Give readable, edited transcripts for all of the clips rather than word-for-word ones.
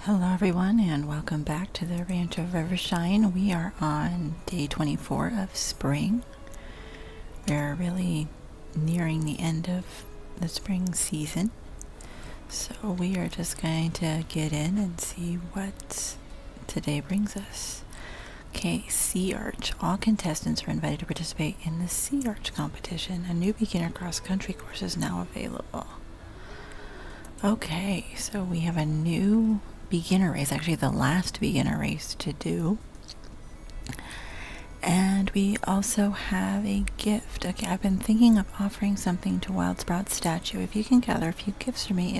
Hello everyone and welcome back to the Ranch of Rivershine. We are on day 24 of spring. We're really nearing the end of the spring season. So we are just going to get in and see what today brings us. Okay, Sea Arch. All contestants are invited to participate in the Sea Arch competition. A new beginner cross-country course is now available. Okay, so we have a new beginner race, actually the last beginner race to do. And we also have a gift. Okay, I've been thinking of offering something to Wild Sprout's statue. If you can gather a few gifts for me,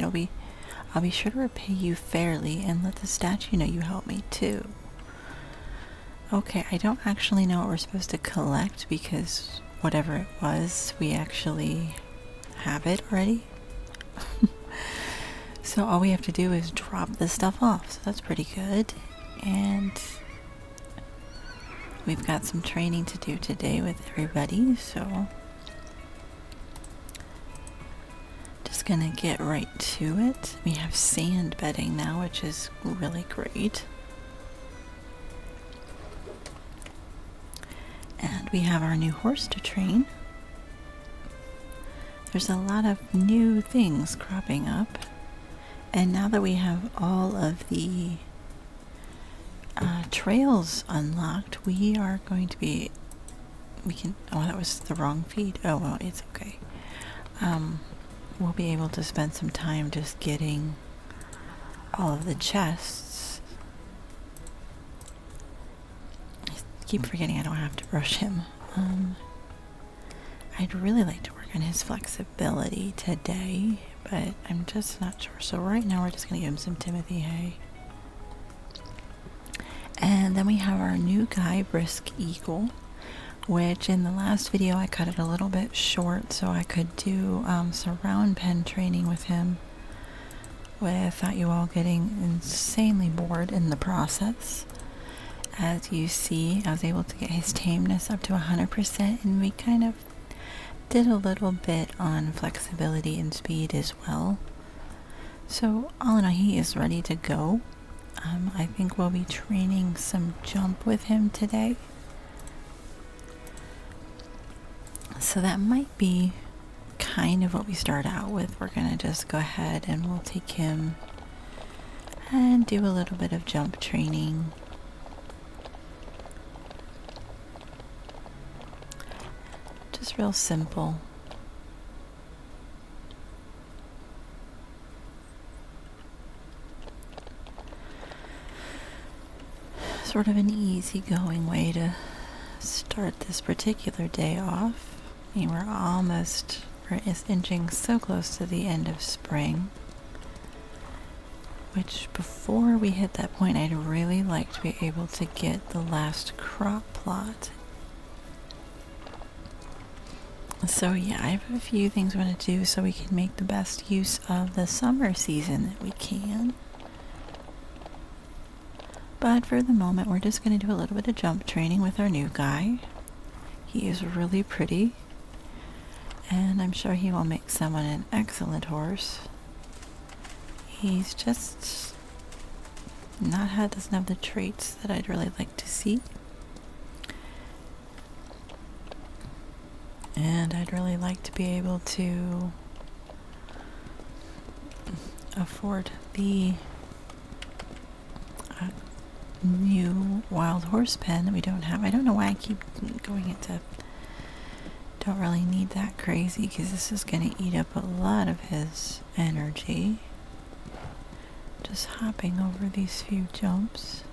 I'll be sure to repay you fairly and let the statue know you helped me too. Okay, I don't actually know what we're supposed to collect because whatever it was, we actually have it already. So all we have to do is drop this stuff off, so that's pretty good. And we've got some training to do today with everybody, so just gonna get right to it. We have sand bedding now, which is really great. And we have our new horse to train. There's a lot of new things cropping up. And now that we have all of the trails unlocked, we are going to be, oh, that was the wrong feed. Oh, well, it's okay. We'll be able to spend some time just getting all of the chests. I keep forgetting I don't have to brush him. I'd really like to work on his flexibility today, but I'm just not sure. So right now we're just going to give him some Timothy hay. And then we have our new guy, Brisk Eagle, which in the last video I cut it a little bit short so I could do surround pen training with him without you all getting insanely bored in the process. As you see, I was able to get his tameness up to 100%, and we kind of did a little bit on flexibility and speed as well. So all in all, he is ready to go. I think we'll be training some jump with him today. So that might be kind of what we start out with. We're going to just go ahead and we'll take him and do a little bit of jump training. Just real simple. Sort of an easygoing way to start this particular day off. I mean, we're inching so close to the end of spring, which before we hit that point, I'd really like to be able to get the last crop plot. So yeah, I have a few things I want to do so we can make the best use of the summer season that we can. But for the moment, we're just going to do a little bit of jump training with our new guy. He is really pretty, and I'm sure he will make someone an excellent horse. He's just doesn't have the traits that I'd really like to see. And I'd really like to be able to afford the new wild horse pen that we don't have. I don't know why I keep going into don't really need that crazy, because this is going to eat up a lot of his energy. Just hopping over these few jumps.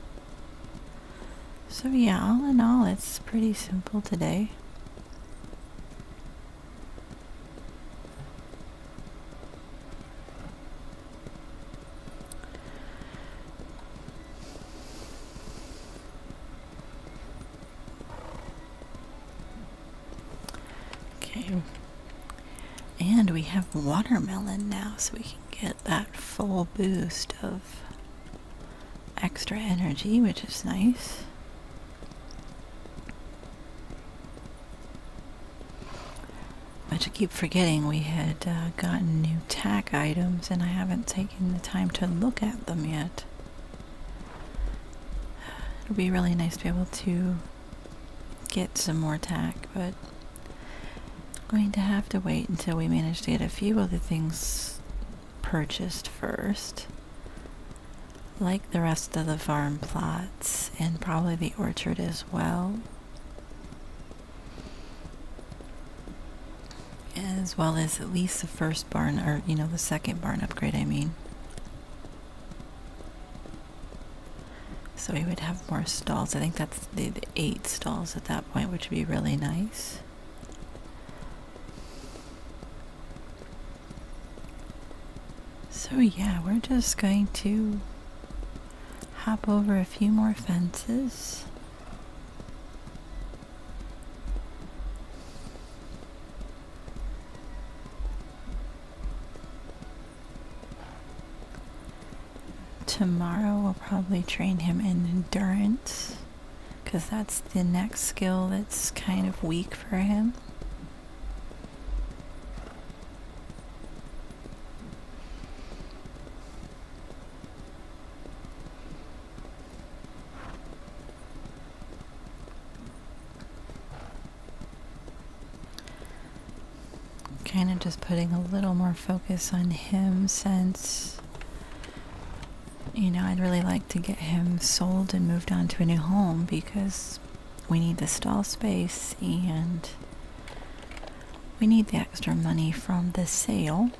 So yeah, all in all, it's pretty simple today. And we have watermelon now, so we can get that full boost of extra energy, which is nice. But I keep forgetting we had gotten new tack items, and I haven't taken the time to look at them yet. It would be really nice to be able to get some more tack, but I'm going to have to wait until we manage to get a few other things purchased first, like the rest of the farm plots and probably the orchard as well, as well as at least the first barn, or the second barn upgrade, I mean. So we would have more stalls. I think that's the 8 stalls at that point, which would be really nice. So yeah, we're just going to hop over a few more fences. Tomorrow we'll probably train him in endurance, because that's the next skill that's kind of weak for him. Kind of just putting a little more focus on him, since I'd really like to get him sold and moved on to a new home, because we need the stall space and we need the extra money from the sale.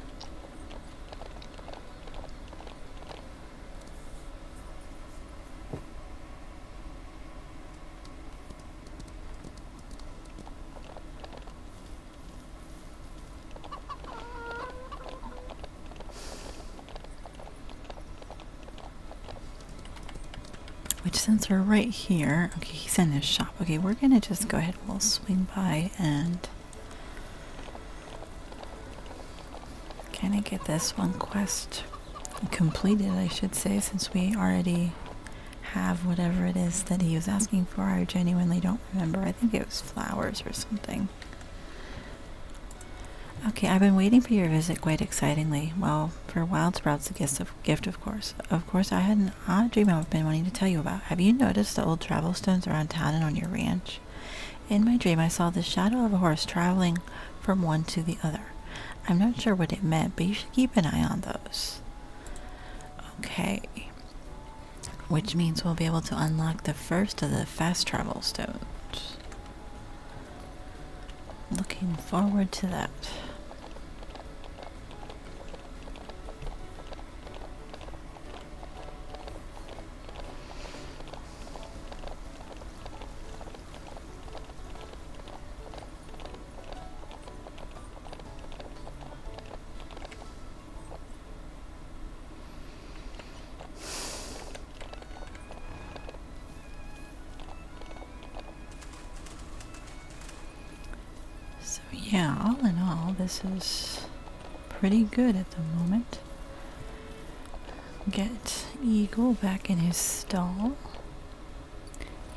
Which, since we're right here, okay, he's in his shop. Okay, we're gonna just go ahead and we'll swing by and kind of get this one quest completed, I should say, since we already have whatever it is that he was asking for. I genuinely don't remember. I think it was flowers or something. Okay, I've been waiting for your visit quite excitingly. Well, for wild sprouts, a gift, of course. Of course, I had an odd dream I've been wanting to tell you about. Have you noticed the old travel stones around town and on your ranch? In my dream, I saw the shadow of a horse traveling from one to the other. I'm not sure what it meant, but you should keep an eye on those. Okay. Which means we'll be able to unlock the first of the fast travel stones. Looking forward to that. So yeah, all in all, this is pretty good at the moment. Get Eagle back in his stall.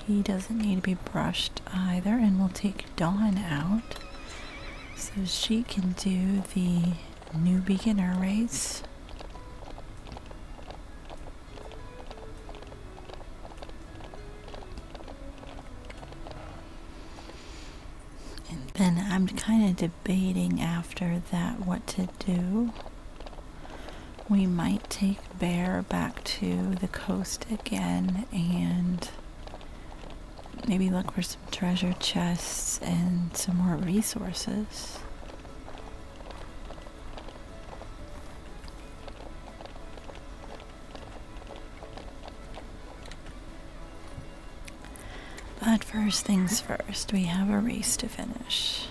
He doesn't need to be brushed either, and we'll take Dawn out so she can do the new beginner race. And then I'm kind of debating after that what to do. We might take Bear back to the coast again and maybe look for some treasure chests and some more resources. But first things first, we have a race to finish.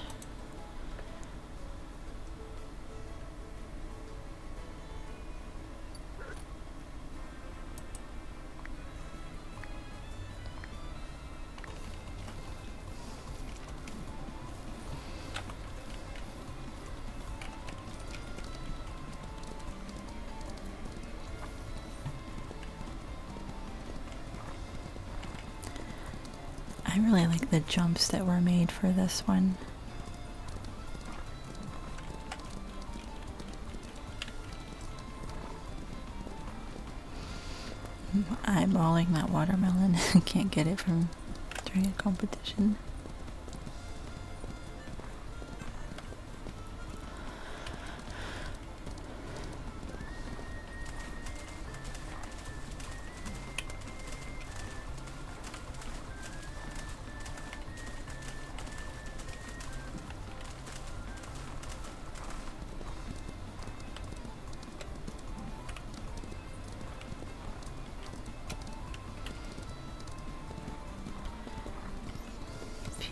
I really like the jumps that were made for this one. eyeballing that watermelon. Can't get it from during a competition.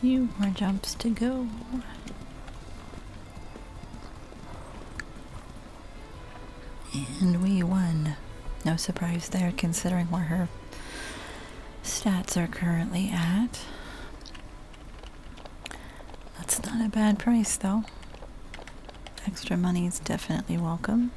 Few more jumps to go. And we won. No surprise there, considering where her stats are currently at. That's not a bad price, though. Extra money is definitely welcome.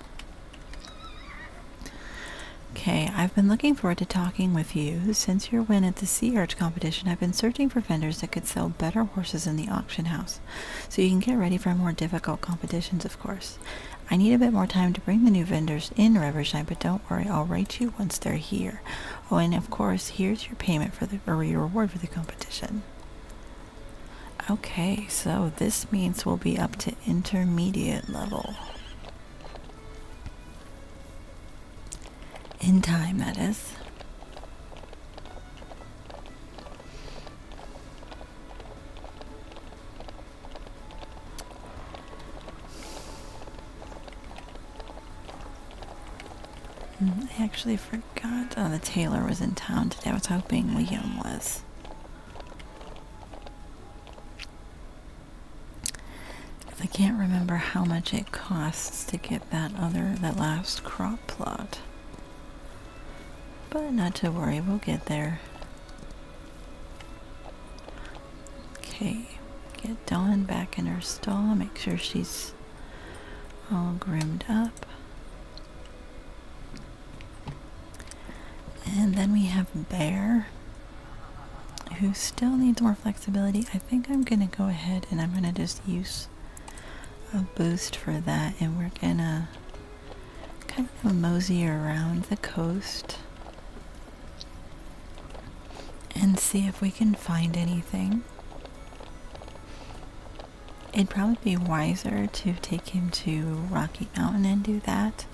Okay, I've been looking forward to talking with you. Since your win at the Sea Arch competition, I've been searching for vendors that could sell better horses in the auction house, so you can get ready for more difficult competitions, of course. I need a bit more time to bring the new vendors in Rivershine, but don't worry, I'll write you once they're here. Oh, and of course, here's your payment for or your reward for the competition. Okay, so this means we'll be up to intermediate level. In time, that is. I actually forgot the tailor was in town today. I was hoping Liam was. I can't remember how much it costs to get that last crop plot. But not to worry, we'll get there. Okay, get Dawn back in her stall, make sure she's all groomed up. And then we have Bear, who still needs more flexibility. I think I'm gonna go ahead and I'm gonna just use a boost for that, and we're gonna kind of mosey around the coast and see if we can find anything. It'd probably be wiser to take him to Rocky Mountain and do that,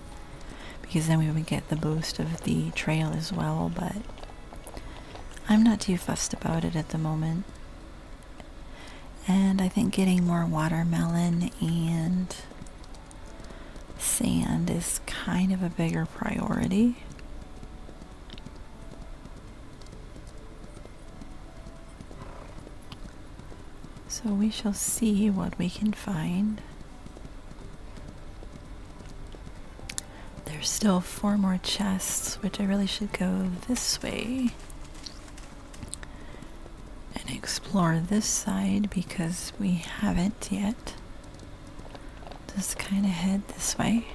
because then we would get the boost of the trail as well, but I'm not too fussed about it at the moment. And I think getting more watermelon and sand is kind of a bigger priority. So we shall see what we can find. There's still 4 more chests, which I really should go this way and explore this side because we haven't yet. Just kind of head this way.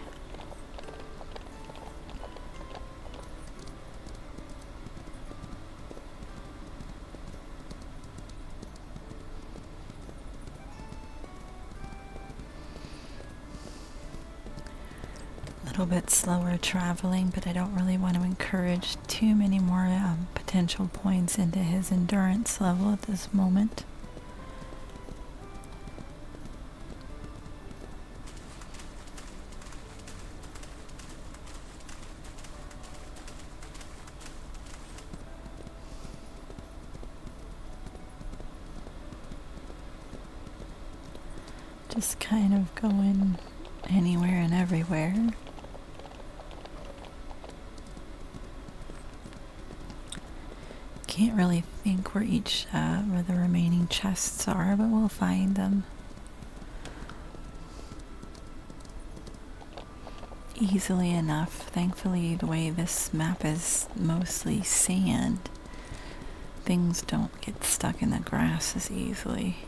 A little bit slower traveling, but I don't really want to encourage too many more potential points into his endurance level at this moment. Just kind of going anywhere and everywhere. Can't really think where where the remaining chests are, but we'll find them easily enough. Thankfully, the way this map is mostly sand, things don't get stuck in the grass as easily.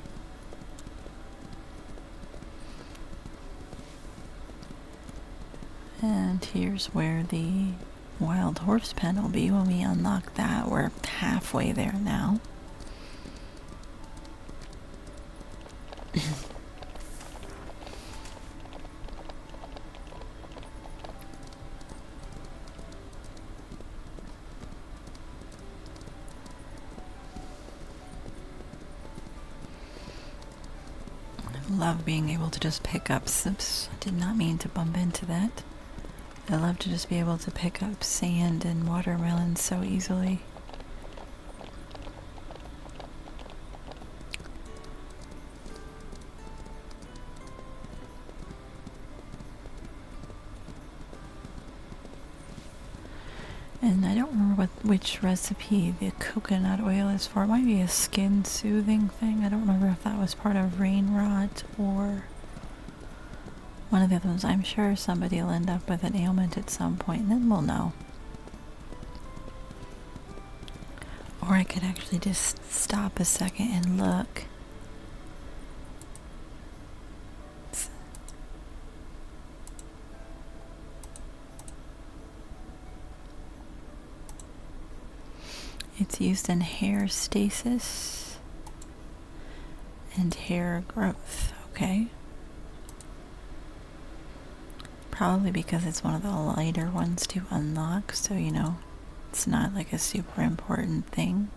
And here's where the wild horse pen will be when we unlock that. We're halfway there now. love being able to just pick up sips. I did not mean to bump into that. I love to just be able to pick up sand and watermelons so easily. And I don't remember which recipe the coconut oil is for. It might be a skin soothing thing. I don't remember if that was part of rain rot or one of the other ones. I'm sure somebody will end up with an ailment at some point, and then we'll know. Or I could actually just stop a second and look. It's used in hair stasis and hair growth, okay? Probably because it's one of the lighter ones to unlock, so you know, it's not like a super important thing.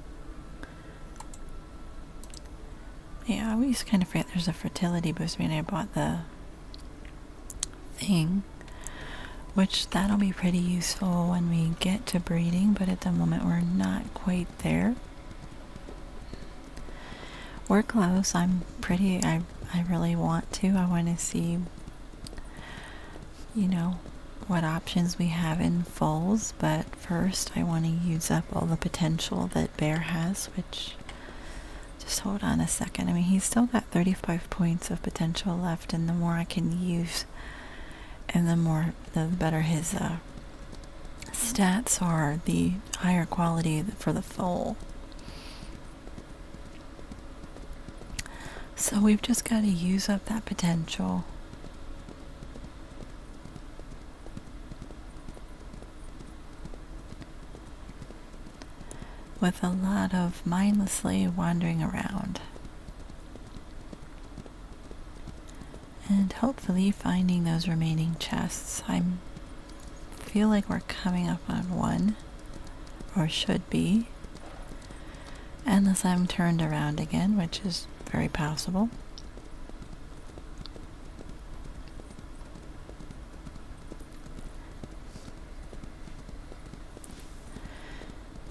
Yeah, I always kind of forget there's a fertility boost when I bought the thing, which that'll be pretty useful when we get to breeding, but at the moment we're not quite there. We're close. I really want to. I want to see, you know, what options we have in foals, but first I want to use up all the potential that Bear has, which, just hold on a second. I mean, he's still got 35 points of potential left, and the more I can use, and the better his stats are, the higher quality for the foal. So we've just got to use up that potential. With a lot of mindlessly wandering around. And hopefully finding those remaining chests. I feel like we're coming up on one, or should be. Unless I'm turned around again, which is very possible.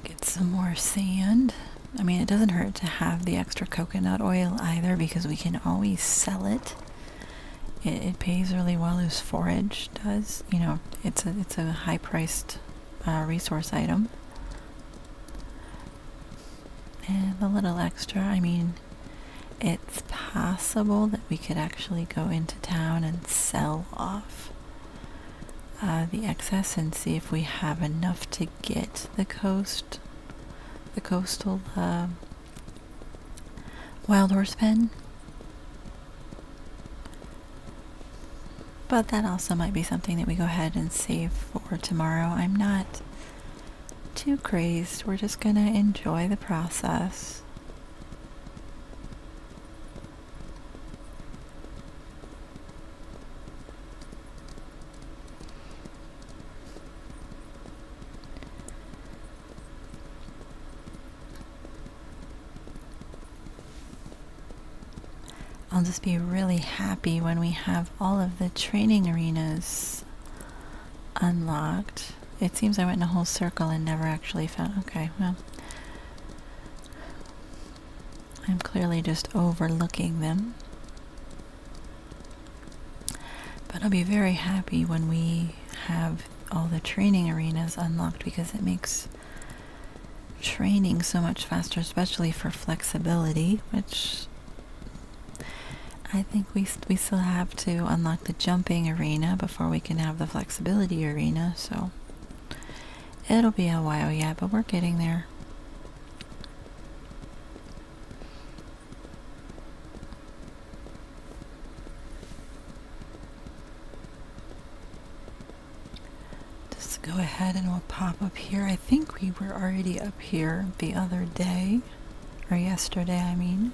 Get some more sand. I mean, it doesn't hurt to have the extra coconut oil either, because we can always sell it. It pays really well as forage does. You know, it's a high-priced resource item. And a little extra, I mean, it's possible that we could actually go into town and sell off the excess and see if we have enough to get the coastal wild horse pen. But that also might be something that we go ahead and save for tomorrow. I'm not too crazed. We're just gonna enjoy the process. I'll just be really happy when we have all of the training arenas unlocked. It seems I went in a whole circle and never actually found... Okay, well, I'm clearly just overlooking them. But I'll be very happy when we have all the training arenas unlocked, because it makes training so much faster, especially for flexibility, which I think we still have to unlock the jumping arena before we can have the flexibility arena, so it'll be a while yet, but we're getting there. Just go ahead and we'll pop up here. I think we were already up here the other day, or yesterday, I mean.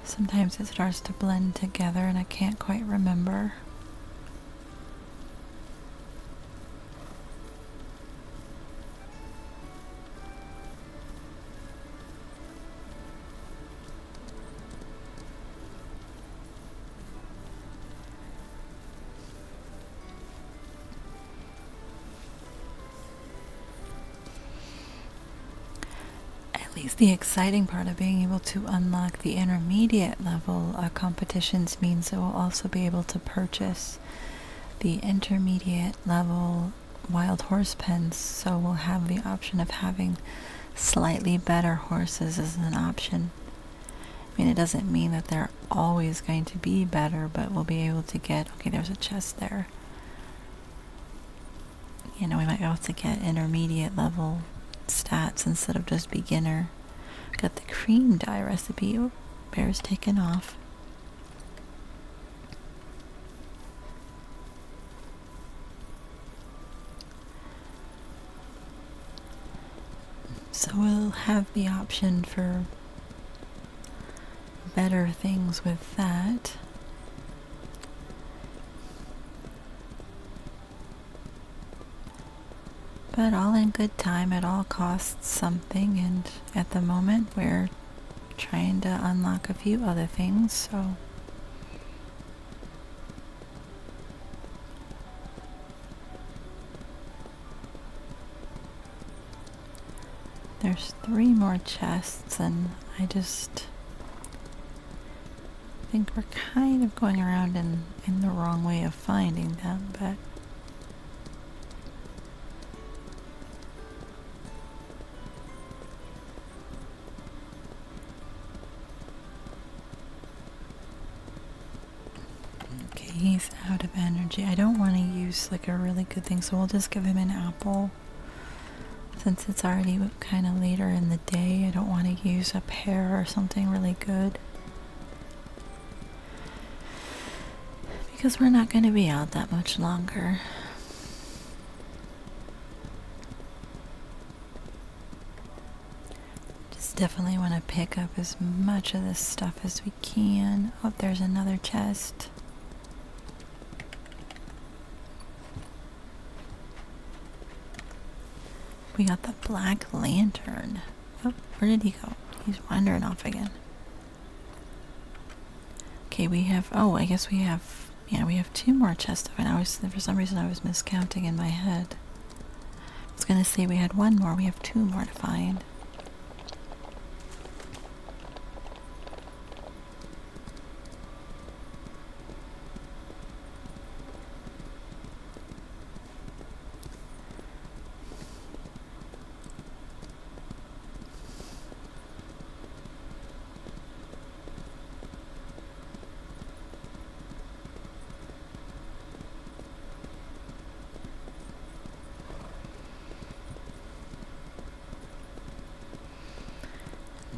Sometimes it starts to blend together and I can't quite remember. guess the exciting part of being able to unlock the intermediate level competitions means that we'll also be able to purchase the intermediate level wild horse pens, so we'll have the option of having slightly better horses as an option. I mean, it doesn't mean that they're always going to be better, but we'll be able to get, okay, there's a chest there. You know, we might be able to get intermediate level stats instead of just beginner. Got the cream dye recipe. Oh, bear's taken off. So we'll have the option for better things with that. But all in good time, it all costs something, and at the moment we're trying to unlock a few other things, so there's 3 more chests, and I just think we're kind of going around in the wrong way of finding them, but okay, he's out of energy. I don't want to use like a really good thing, so we'll just give him an apple. Since it's already kind of later in the day, I don't want to use a pear or something really good, because we're not going to be out that much longer. Just definitely want to pick up as much of this stuff as we can. Oh, there's another chest. We got the black lantern. Oh, where did he go? He's wandering off again. Okay, we have, oh, I guess we have, yeah, we have 2 more chests. And for some reason I was miscounting in my head. I was going to say we had 1 more. We have 2 more to find.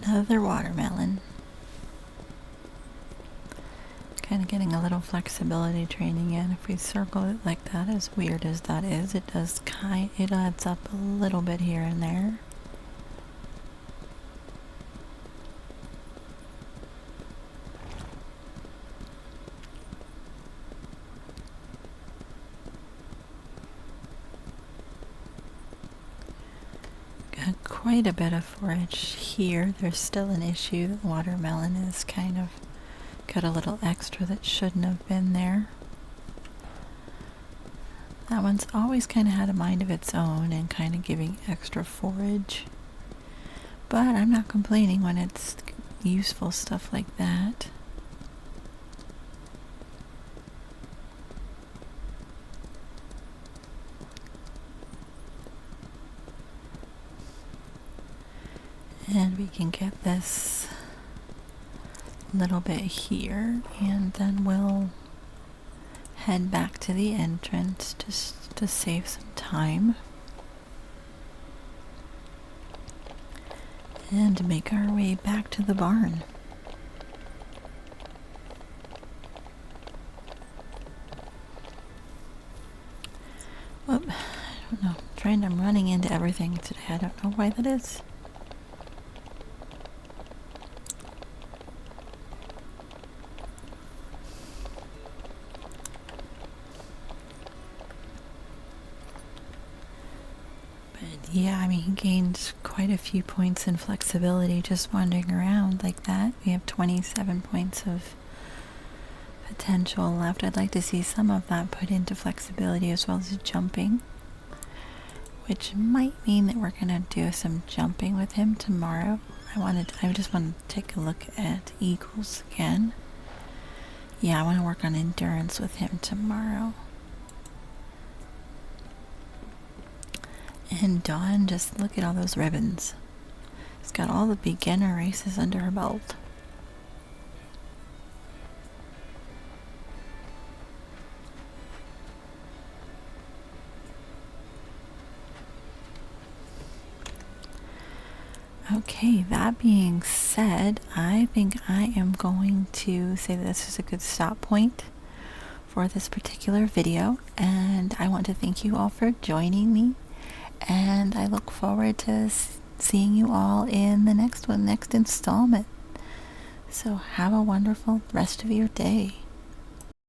Another watermelon. Kind of getting a little flexibility training in. If we circle it like that, as weird as that is, it does it adds up a little bit here and there. Quite a bit of forage here. There's still an issue. The watermelon is kind of got a little extra that shouldn't have been there. That one's always kind of had a mind of its own and kind of giving extra forage. But I'm not complaining when it's useful stuff like that. And we can get this little bit here, and then we'll head back to the entrance just to save some time and make our way back to the barn. Whoop, I don't know. I'm running into everything today. I don't know why that is. Yeah, I mean, he gained quite a few points in flexibility just wandering around like that. We have 27 points of potential left. I'd like to see some of that put into flexibility as well as jumping, which might mean that we're going to do some jumping with him tomorrow. I just want to take a look at eagles again. Yeah, I want to work on endurance with him tomorrow. And Dawn, just look at all those ribbons. She's got all the beginner races under her belt. Okay, that being said, I think I am going to say that this is a good stop point for this particular video, and I want to thank you all for joining me, and I look forward to seeing you all in the next installment. So have a wonderful rest of your day.